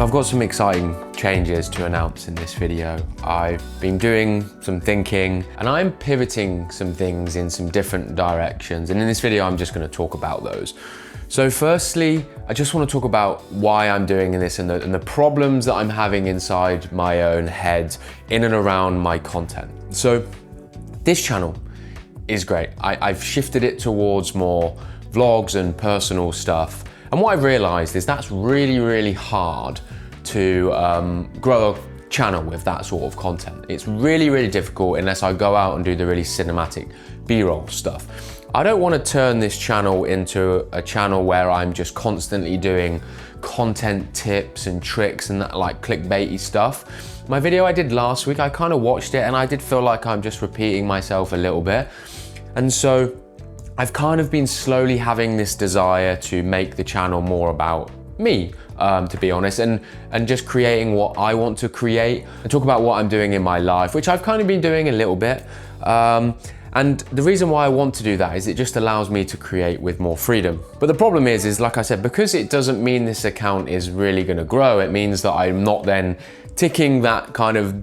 So I've got some exciting changes to announce in this video. I've been doing some thinking and I'm pivoting some things in some different directions. And in this video, I'm just going to talk about those. So firstly, I just want to talk about why I'm doing this and the problems that I'm having inside my own head in and around my content. So this channel is great. I've shifted it towards more vlogs and personal stuff. And what I've realized is that's really, really hard to grow a channel with that sort of content. It's really, really difficult unless I go out and do the really cinematic B-roll stuff. I don't want to turn this channel into a channel where I'm just constantly doing content tips and tricks and that like clickbaity stuff. My video I did last week, I kind of watched it and I did feel like I'm just repeating myself a little bit. And so I've kind of been slowly having this desire to make the channel more about me, to be honest, and just creating what I want to create and talk about what I'm doing in my life, which I've kind of been doing a little bit. And the reason why I want to do that is it just allows me to create with more freedom. But the problem is like I said, because it doesn't mean this account is really gonna grow, it means that I'm not then ticking that kind of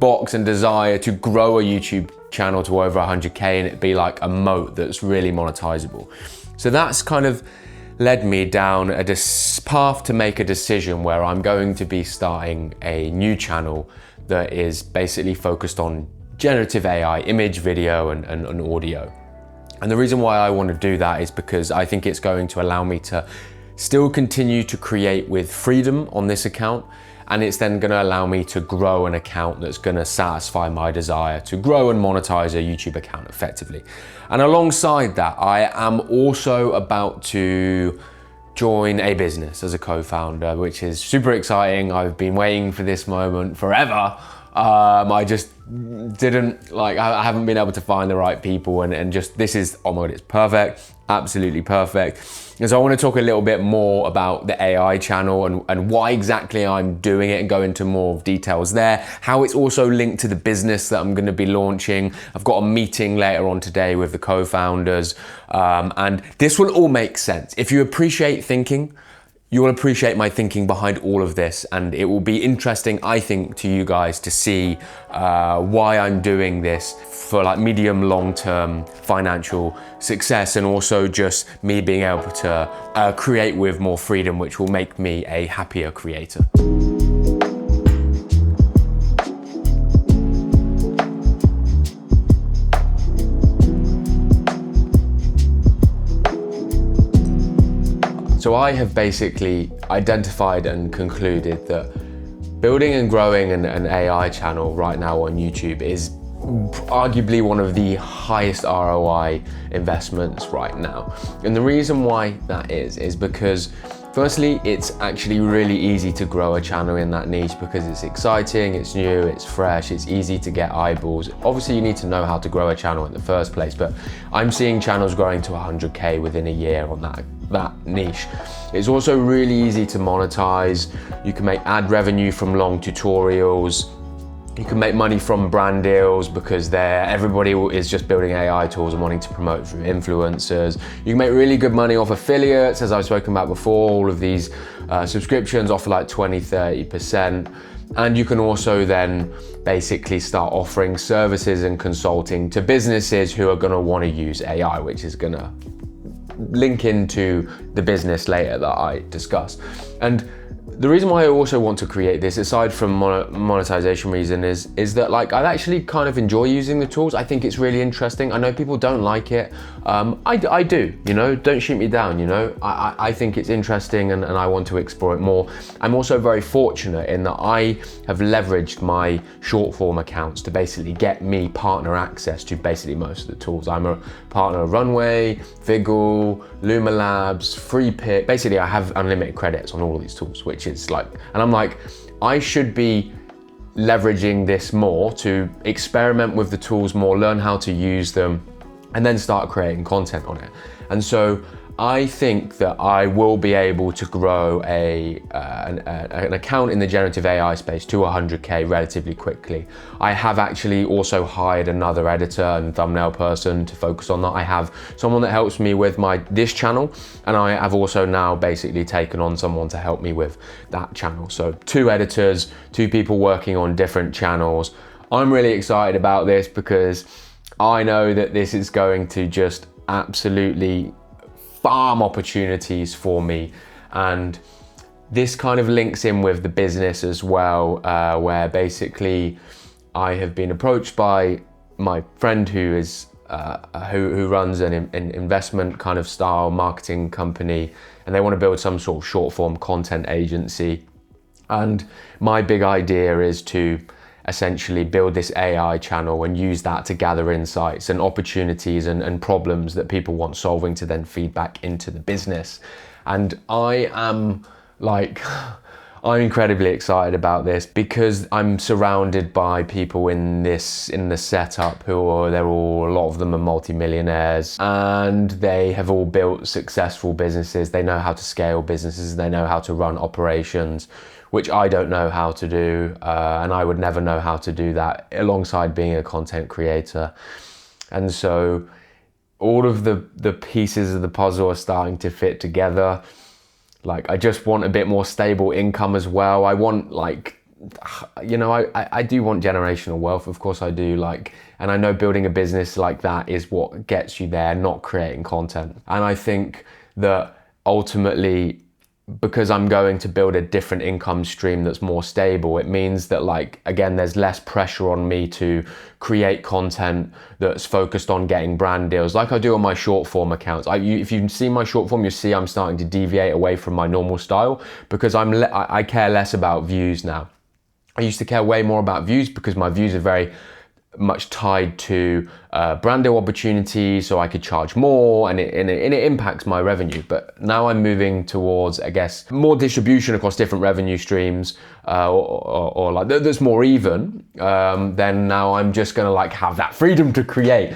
box and desire to grow a YouTube channel to over 100K and it be like a moat that's really monetizable. So that's kind of led me down a path to make a decision where I'm going to be starting a new channel that is basically focused on generative AI, image, video, and audio. And the reason why I want to do that is because I think it's going to allow me to still continue to create with freedom on this account. And it's then going to allow me to grow an account that's going to satisfy my desire to grow and monetize a YouTube account effectively. And alongside that, I am also about to join a business as a co-founder, which is super exciting. I've been waiting for this moment forever. I just didn't I haven't been able to find the right people and just this is, oh my God, it's perfect, absolutely perfect. And so I want to talk a little bit more about the AI channel and why exactly I'm doing it and go into more details there, how it's also linked to the business that I'm going to be launching. I've got a meeting later on today with the co-founders and this will all make sense. If you appreciate thinking, you will appreciate my thinking behind all of this, and it will be interesting, I think, to you guys to see why I'm doing this for like medium, long-term financial success, and also just me being able to create with more freedom, which will make me a happier creator. So I have basically identified and concluded that building and growing an AI channel right now on YouTube is arguably one of the highest ROI investments right now. And the reason why that is because firstly, it's actually really easy to grow a channel in that niche because it's exciting, it's new, it's fresh, it's easy to get eyeballs. Obviously, you need to know how to grow a channel in the first place, but I'm seeing channels growing to 100K within a year on that niche. It's also really easy to monetize. You can make ad revenue from long tutorials. You can make money from brand deals because everybody is just building AI tools and wanting to promote through influencers. You can make really good money off affiliates, as I've spoken about before. All of these subscriptions offer like 20-30%. And you can also then basically start offering services and consulting to businesses who are going to want to use AI, which is going to link into the business later that I discuss. And the reason why I also want to create this, aside from monetization reason, is that like I actually kind of enjoy using the tools. I think it's really interesting. I know people don't like it. I do, you know, don't shoot me down, you know. I think it's interesting and I want to explore it more. I'm also very fortunate in that I have leveraged my short form accounts to basically get me partner access to basically most of the tools. I'm a partner of Runway, Viggle, Luma Labs, Freepik. Basically, I have unlimited credits on all of these tools, which is like, and I'm like, I should be leveraging this more to experiment with the tools more, learn how to use them, and then start creating content on it. And so I think that I will be able to grow an account in the generative AI space to 100K relatively quickly. I have actually also hired another editor and thumbnail person to focus on that. I have someone that helps me with this channel, and I have also now basically taken on someone to help me with that channel. So 2 editors, 2 people working on different channels. I'm really excited about this because I know that this is going to just absolutely farm opportunities for me, and this kind of links in with the business as well, where basically I have been approached by my friend who is who runs an investment kind of style marketing company, and they want to build some sort of short form content agency. And my big idea is to essentially build this AI channel and use that to gather insights and opportunities and problems that people want solving to then feed back into the business. And I'm incredibly excited about this because I'm surrounded by people in the setup a lot of them are multimillionaires, and they have all built successful businesses. They know how to scale businesses, they know how to run operations, which I don't know how to do, and I would never know how to do that alongside being a content creator. And so all of the pieces of the puzzle are starting to fit together. Like, I just want a bit more stable income as well. I want, like, you know, I do want generational wealth, of course I do, like, and I know building a business like that is what gets you there, not creating content. And I think that ultimately, because I'm going to build a different income stream that's more stable, it means that, like, again, there's less pressure on me to create content that's focused on getting brand deals like I do on my short form accounts. If you see my short form, you see I'm starting to deviate away from my normal style because I care less about views now. I used to care way more about views because my views are very much tied to brand deal opportunities, so I could charge more, and it impacts my revenue. But now I'm moving towards, I guess, more distribution across different revenue streams, or like that's more even. Then now I'm just gonna, like, have that freedom to create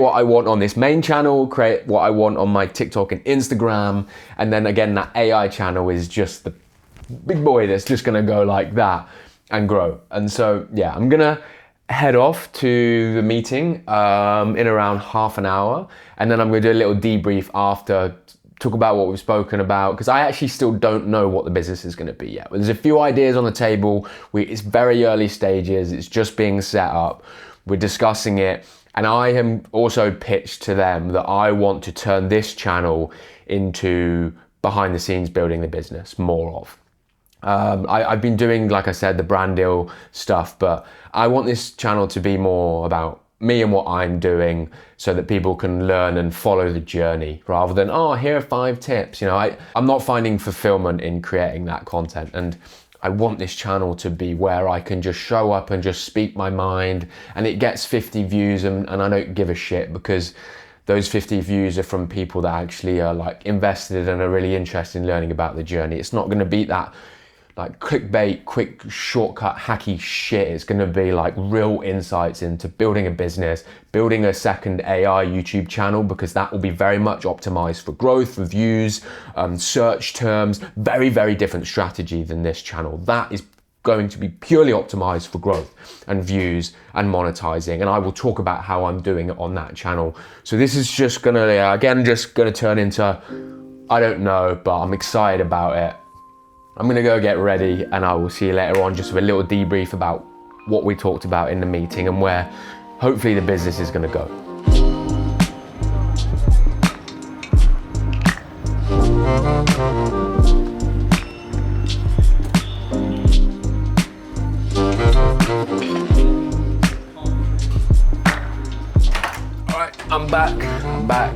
what I want on this main channel, create what I want on my TikTok and Instagram, and then again that AI channel is just the big boy that's just gonna go like that and grow. And so yeah, I'm gonna head off to the meeting in around half an hour, and then I'm going to do a little debrief after, talk about what we've spoken about, because I actually still don't know what the business is going to be yet. There's a few ideas on the table. It's very early stages, it's just being set up, we're discussing it, and I am also pitched to them that I want to turn this channel into behind the scenes building the business more of. I've been doing, like I said, the brand deal stuff, but I want this channel to be more about me and what I'm doing so that people can learn and follow the journey rather than, oh, here are 5 tips. You know, I'm not finding fulfillment in creating that content, and I want this channel to be where I can just show up and just speak my mind, and it gets 50 views and I don't give a shit, because those 50 views are from people that actually are, like, invested and are really interested in learning about the journey. It's not going to be that, like, clickbait, quick shortcut, hacky shit. It's gonna be like real insights into building a business, building a second AI YouTube channel, because that will be very much optimized for growth, for views, search terms, very, very different strategy than this channel. That is going to be purely optimized for growth and views and monetizing. And I will talk about how I'm doing it on that channel. So this is just gonna, again, just gonna turn into, I don't know, but I'm excited about it. I'm gonna go get ready, and I will see you later on just with a little debrief about what we talked about in the meeting and where hopefully the business is gonna go. All right, I'm back.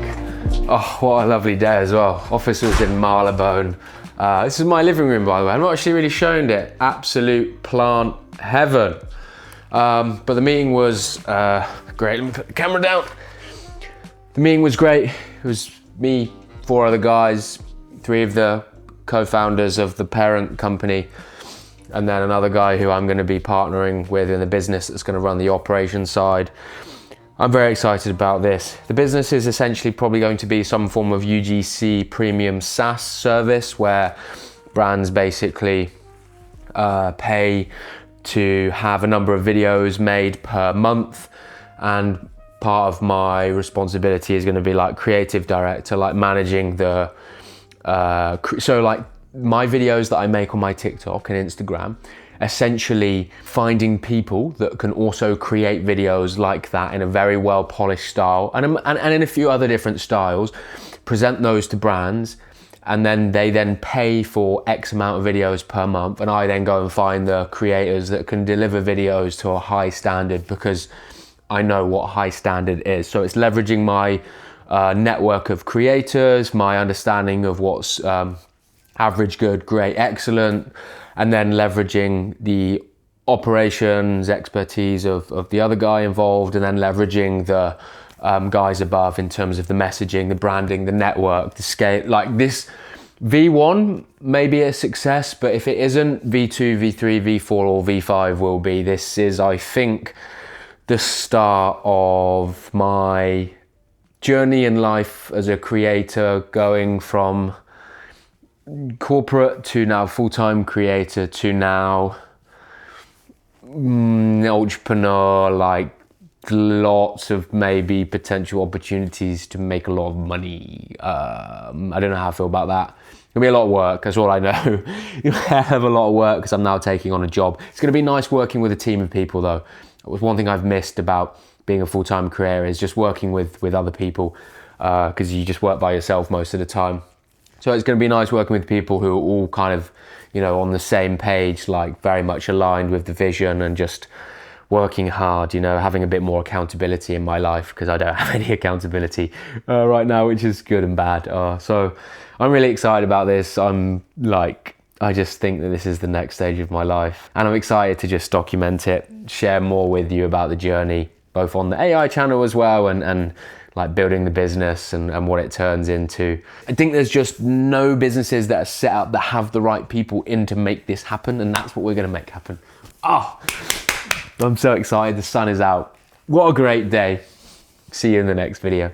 Oh, what a lovely day as well. Office was in Marylebone. This is my living room, by the way. I'm not actually really showing it. Absolute plant heaven. But the meeting was great. Let me put the camera down. The meeting was great. It was me, 4 other guys, 3 of the co-founders of the parent company, and then another guy who I'm going to be partnering with in the business that's going to run the operations side. I'm very excited about this. The business is essentially probably going to be some form of UGC premium SaaS service where brands basically pay to have a number of videos made per month, and part of my responsibility is going to be like creative director, like managing the so like my videos that I make on my TikTok and Instagram, essentially finding people that can also create videos like that in a very well polished style and in a few other different styles, present those to brands, and then they then pay for X amount of videos per month, and I then go and find the creators that can deliver videos to a high standard, because I know what high standard is. So it's leveraging my network of creators, my understanding of what's average, good, great, excellent, and then leveraging the operations expertise of the other guy involved, and then leveraging the guys above in terms of the messaging, the branding, the network, the scale. Like this V1 may be a success, but if it isn't, V2, V3, V4 or V5 will be. This is, I think, the start of my journey in life as a creator, going from corporate to now full-time creator to now entrepreneur, like lots of maybe potential opportunities to make a lot of money. I don't know how I feel about that. It'll be a lot of work, that's all I know. You'll have a lot of work because I'm now taking on a job. It's going to be nice working with a team of people though. It was one thing I've missed about being a full-time career, is just working with other people, because you just work by yourself most of the time. So it's going to be nice working with people who are all kind of, you know, on the same page, like very much aligned with the vision and just working hard, you know, having a bit more accountability in my life, because I don't have any accountability right now, which is good and bad. So I'm really excited about this. I just think that this is the next stage of my life, and I'm excited to just document it, share more with you about the journey, both on the AI channel as well, and like building the business and what it turns into. I think there's just no businesses that are set up that have the right people in to make this happen, and that's what we're gonna make happen. I'm so excited, the sun is out. What a great day. See you in the next video.